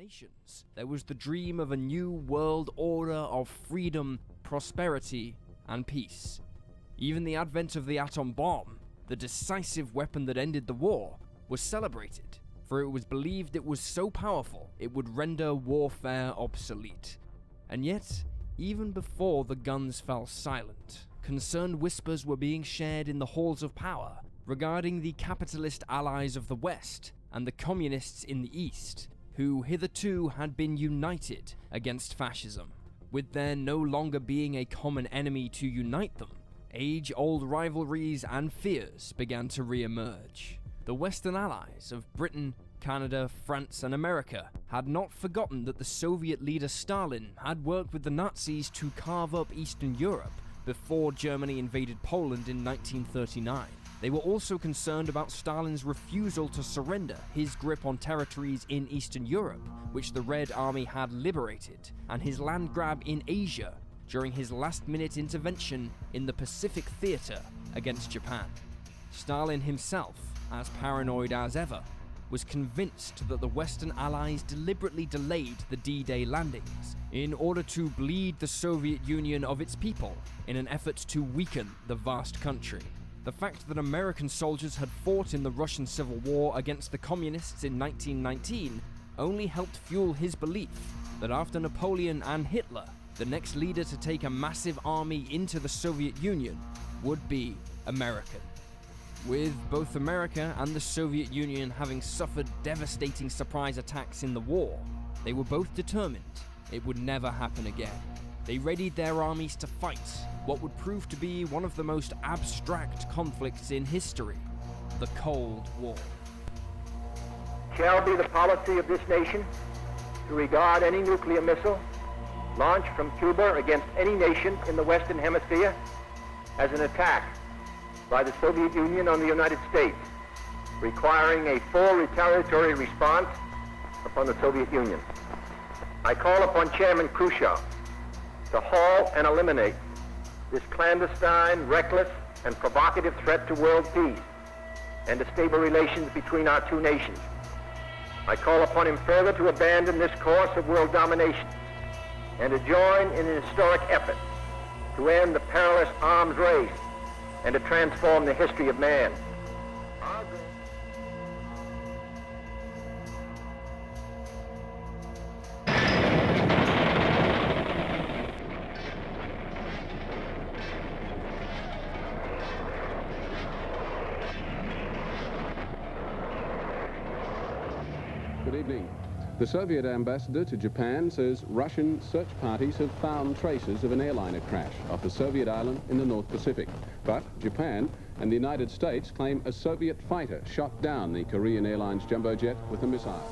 nations. There was the dream of a new world order of freedom, prosperity, and peace. Even the advent of the atom bomb, the decisive weapon that ended the war, was celebrated, for it was believed it was so powerful it would render warfare obsolete. And yet, even before the guns fell silent, concerned whispers were being shared in the halls of power regarding the capitalist allies of the West and the communists in the East, who hitherto had been united against fascism. With there no longer being a common enemy to unite them, age-old rivalries and fears began to re-emerge. The Western allies of Britain, Canada, France, and America had not forgotten that the Soviet leader Stalin had worked with the Nazis to carve up Eastern Europe before Germany invaded Poland in 1939. They were also concerned about Stalin's refusal to surrender his grip on territories in Eastern Europe, which the Red Army had liberated, and his land grab in Asia during his last-minute intervention in the Pacific Theater against Japan. Stalin himself, as paranoid as ever, was convinced that the Western Allies deliberately delayed the D-Day landings in order to bleed the Soviet Union of its people in an effort to weaken the vast country. The fact that American soldiers had fought in the Russian Civil War against the Communists in 1919 only helped fuel his belief that after Napoleon and Hitler, the next leader to take a massive army into the Soviet Union would be American. With both America and the Soviet Union having suffered devastating surprise attacks in the war, they were both determined it would never happen again. They readied their armies to fight what would prove to be one of the most abstract conflicts in history, the Cold War. Shall be the policy of this nation to regard any nuclear missile launched from Cuba against any nation in the Western Hemisphere as an attack by the Soviet Union on the United States, requiring a full retaliatory response upon the Soviet Union. I call upon Chairman Khrushchev to halt and eliminate this clandestine, reckless, and provocative threat to world peace and to stable relations between our two nations. I call upon him further to abandon this course of world domination and to join in an historic effort to end the perilous arms race and to transform the history of man. Good evening. The Soviet ambassador to Japan says Russian search parties have found traces of an airliner crash off a Soviet island in the North Pacific. But Japan and the United States claim a Soviet fighter shot down the Korean Airlines jumbo jet with a missile.